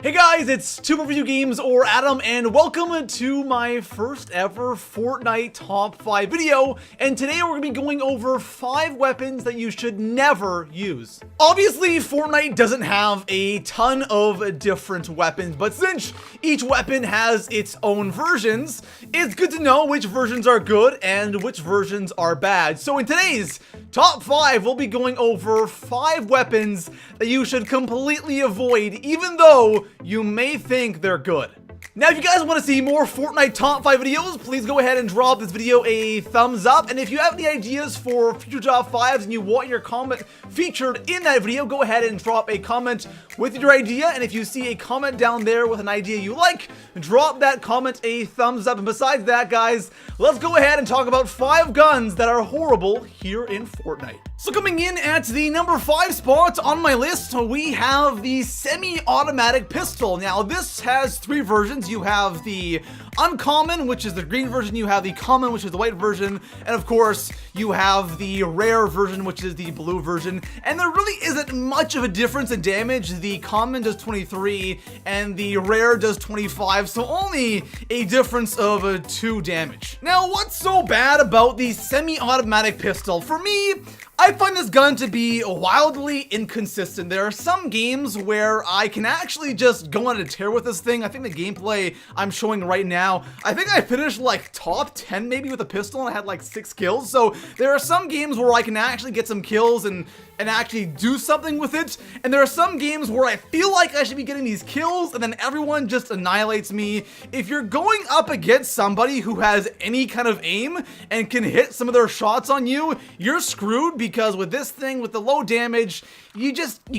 Hey guys, it's Two Video Games or Adam, and welcome to my first ever Fortnite Top 5 video. And today we're going to be going over 5 weapons that you should never use. Obviously, Fortnite doesn't have a ton of different weapons, but since each weapon has its own versions, it's good to know which versions are good and which versions are bad. So in today's Top 5, we'll be going over 5 weapons that you should completely avoid, even though you may think they're good. Now, if you guys want to see more Fortnite Top 5 videos, please go ahead and drop this video a thumbs up. And if you have any ideas for future Top 5s and you want your comment featured in that video, go ahead and drop a comment with your idea. And if you see a comment down there with an idea you like, drop that comment a thumbs up. And besides that, guys, let's go ahead and talk about 5 guns that are horrible here in Fortnite. So coming in at the number 5 spot on my list, we have the semi-automatic pistol. Now, this has 3 versions. You have the uncommon, which is the green version. You have the common, which is the white version. And of course, you have the rare version, which is the blue version. And there really isn't much of a difference in damage. The common does 23 and the rare does 25. So only a difference of 2 damage. Now, what's so bad about the semi-automatic pistol? For me, I find this gun to be wildly inconsistent. There are some games where I can actually just go on a tear with this thing. I think the gameplay I'm showing right now, I think I finished like top 10 maybe with a pistol and I had like 6 kills. So there are some games where I can actually get some kills and actually do something with it. And there are some games where I feel like I should be getting these kills and then everyone just annihilates me. If you're going up against somebody who has any kind of aim and can hit some of their shots on you, you're screwed, because with this thing, with the low damage, you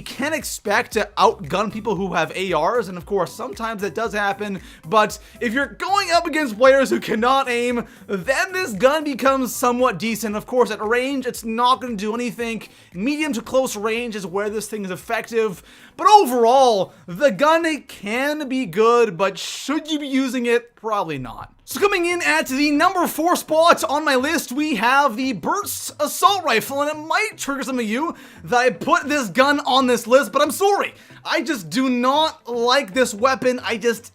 can't expect to outgun people who have ARs. And of course, sometimes that does happen. But if you're going up against players who cannot aim, then this gun becomes somewhat decent. Of course, at range, it's not going to do anything. Medium to close range is where this thing is effective. But overall, the gun can be good, but should you be using it? Probably not. So coming in at the number 4 spot on my list, we have the Burst Assault Rifle, and it might trigger some of you that I put this gun on this list, but I'm sorry. I just do not like this weapon.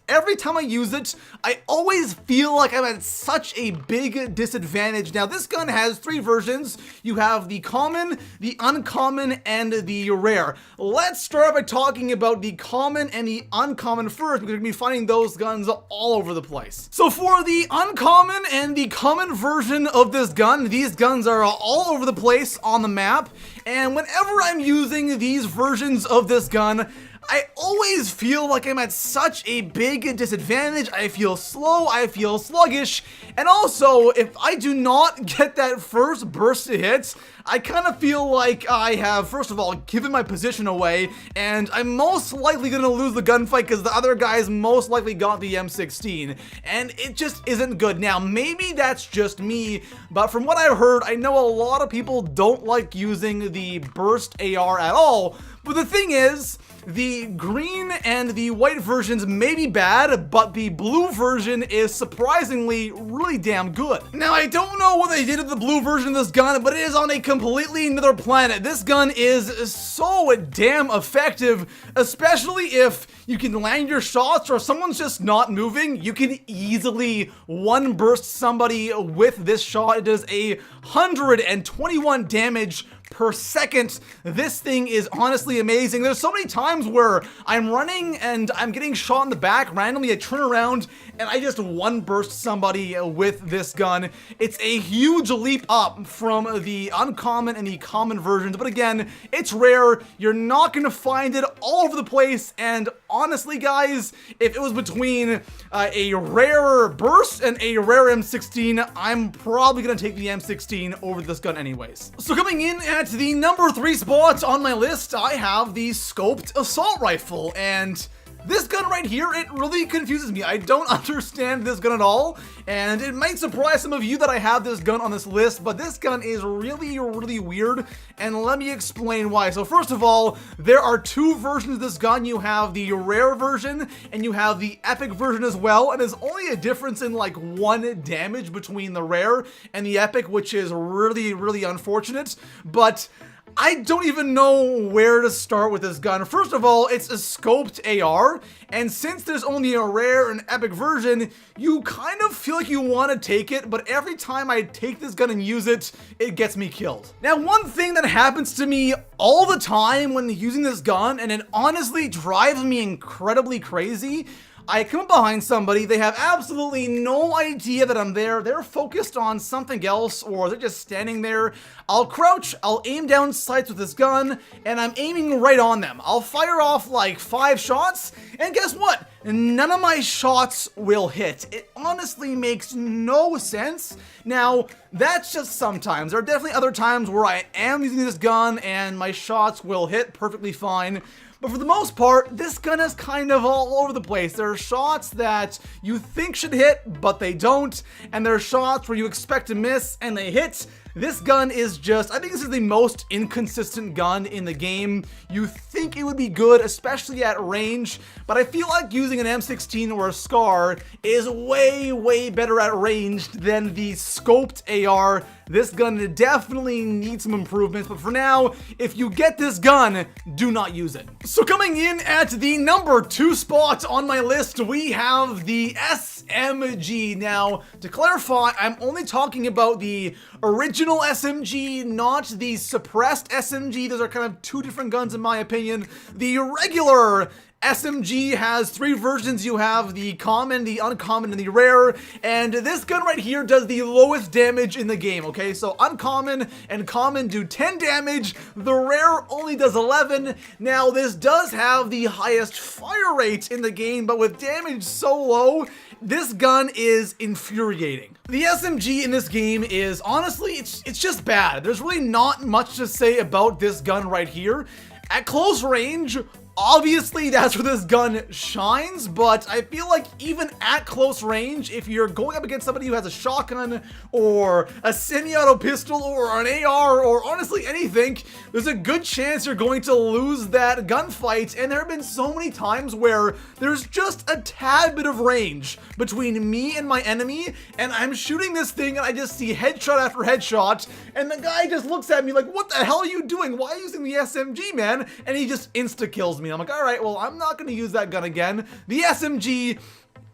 Every time I use it, I always feel like I'm at such a big disadvantage. Now, this gun has 3 versions. You have the common, the uncommon, and the rare. Let's start by talking about the common and the uncommon first, because we're going to be finding those guns all over the place. So for the uncommon and the common version of this gun, these guns are all over the place on the map. And whenever I'm using these versions of this gun, I always feel like I'm at such a big disadvantage. I feel slow, I feel sluggish, and also, if I do not get that first burst of hits, I kind of feel like I have, first of all, given my position away, and I'm most likely going to lose the gunfight because the other guys most likely got the M16, and it just isn't good. Now, maybe that's just me, but from what I've heard, I know a lot of people don't like using the burst AR at all. But the thing is, the green and the white versions may be bad, but the blue version is surprisingly really damn good. Now, I don't know what they did with the blue version of this gun, but it is on a completely another planet. This gun is so damn effective, especially if you can land your shots or someone's just not moving. You can easily one burst somebody with this shot. It does 121 damage per second. This thing is honestly amazing. There's so many times where I'm running and I'm getting shot in the back randomly. I turn around and I just one burst somebody with this gun. It's a huge leap up from the uncommon and the common versions, but again, it's rare. You're not going to find it all over the place. And honestly, guys, if it was between a rare burst and a rare M16, I'm probably going to take the M16 over this gun anyways. So coming in at the number 3 spot on my list, I have the Scoped Assault Rifle, and this gun right here, it really confuses me. I don't understand this gun at all, and it might surprise some of you that I have this gun on this list, but this gun is really, really weird, and let me explain why. So first of all, there are 2 versions of this gun. You have the rare version, and you have the epic version as well, and there's only a difference in like 1 damage between the rare and the epic, which is really, really unfortunate, but I don't even know where to start with this gun. First of all, it's a scoped AR, and since there's only a rare and epic version, you kind of feel like you want to take it, but every time I take this gun and use it, it gets me killed. Now, one thing that happens to me all the time when using this gun, and it honestly drives me incredibly crazy, I come up behind somebody, they have absolutely no idea that I'm there, they're focused on something else, or they're just standing there. I'll crouch, I'll aim down sights with this gun, and I'm aiming right on them. I'll fire off like 5 shots, and guess what? None of my shots will hit. It honestly makes no sense. Now, that's just sometimes. There are definitely other times where I am using this gun, and my shots will hit perfectly fine. But for the most part, this gun is kind of all over the place. There are shots that you think should hit, but they don't. And there are shots where you expect to miss, and they hit. This gun is just, I think this is the most inconsistent gun in the game. You think it would be good, especially at range, but I feel like using an M16 or a SCAR is way, way better at range than the scoped AR. This gun definitely needs some improvements, but for now, if you get this gun, do not use it. So coming in at the number 2 spot on my list, we have the SMG. Now, to clarify, I'm only talking about the original SMG, not the suppressed SMG. Those are kind of 2 different guns in my opinion. The regular SMG has 3 versions. You have the common, the uncommon, and the rare, and this gun right here does the lowest damage in the game, okay? So uncommon and common do 10 damage, the rare only does 11. Now this does have the highest fire rate in the game, but with damage so low, this gun is infuriating. The SMG in this game is, honestly, it's just bad. There's really not much to say about this gun right here. At close range, obviously that's where this gun shines, but I feel like even at close range, if you're going up against somebody who has a shotgun or a semi-auto pistol or an AR or honestly anything, there's a good chance you're going to lose that gunfight. And there have been so many times where there's just a tad bit of range between me and my enemy, and I'm shooting this thing and I just see headshot after headshot, and the guy just looks at me like, what the hell are you doing? Why are you using the SMG, man? And he just insta-kills me. I'm like, all right, well, I'm not going to use that gun again. The SMG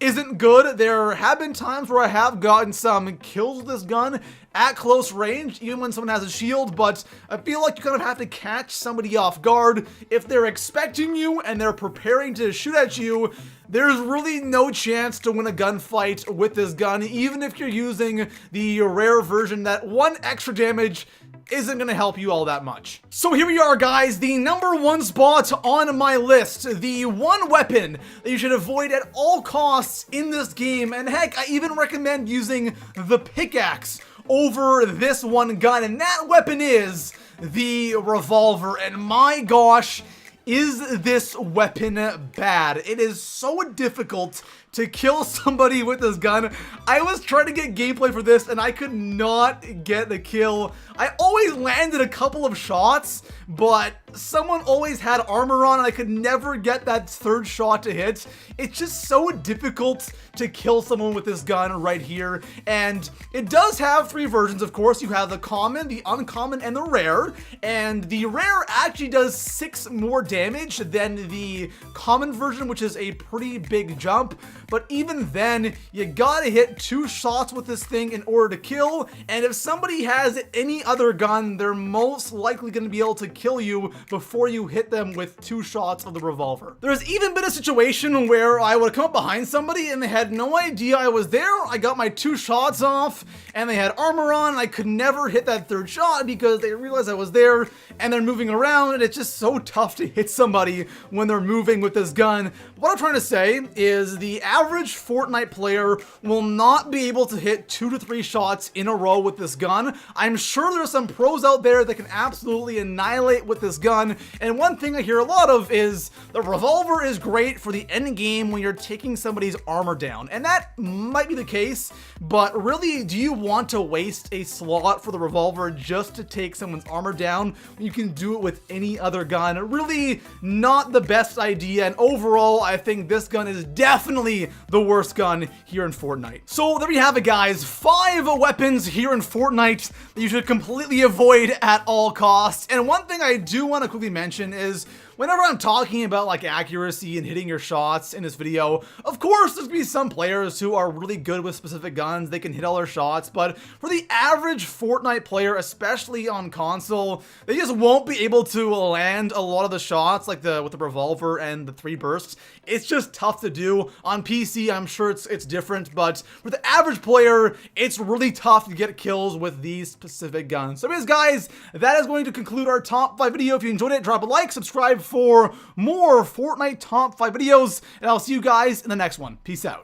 isn't good. There have been times where I have gotten some kills with this gun at close range, even when someone has a shield, but I feel like you kind of have to catch somebody off guard. If they're expecting you and they're preparing to shoot at you, there's really no chance to win a gunfight with this gun, even if you're using the rare version. That 1 extra damage isn't going to help you all that much. So here we are, guys, the number 1 spot on my list, the one weapon that you should avoid at all costs in this game, and heck, I even recommend using the pickaxe over this one gun, and that weapon is the revolver. And my gosh, is this weapon bad? It is so difficult to kill somebody with this gun. I was trying to get gameplay for this and I could not get the kill. I always landed a couple of shots, but someone always had armor on and I could never get that 3rd shot to hit. It's just so difficult to kill someone with this gun right here. And it does have 3 versions, of course. You have the common, the uncommon, and the rare. And the rare actually does 6 more damage than the common version, which is a pretty big jump. But even then, you gotta hit 2 shots with this thing in order to kill. And if somebody has any other gun, they're most likely gonna be able to kill you before you hit them with 2 shots of the revolver. There's even been a situation where I would come up behind somebody and they had no idea I was there. I got my 2 shots off and they had armor on. I could never hit that 3rd shot because they realized I was there and they're moving around, and it's just so tough to hit somebody when they're moving with this gun. What I'm trying to say is the average Fortnite player will not be able to hit 2 to 3 shots in a row with this gun. I'm sure there's some pros out there that can absolutely annihilate with this gun, and one thing I hear a lot of is the revolver is great for the end game when you're taking somebody's armor down, and that might be the case, but really, do you want to waste a slot for the revolver just to take someone's armor down when you can do it with any other gun? Really, probably not the best idea, and overall, I think this gun is definitely the worst gun here in Fortnite. So there you have it, guys. 5 weapons here in Fortnite that you should completely avoid at all costs. And one thing I do want to quickly mention is, whenever I'm talking about like accuracy and hitting your shots in this video, of course there's gonna be some players who are really good with specific guns, they can hit all their shots, but for the average Fortnite player, especially on console, they just won't be able to land a lot of the shots like with the revolver and the 3 bursts. It's just tough to do. On PC, I'm sure it's different, but for the average player, it's really tough to get kills with these specific guns. So anyways, guys, that is going to conclude our top 5 video. If you enjoyed it, drop a like, subscribe for more Fortnite top 5 videos, and I'll see you guys in the next one. Peace out.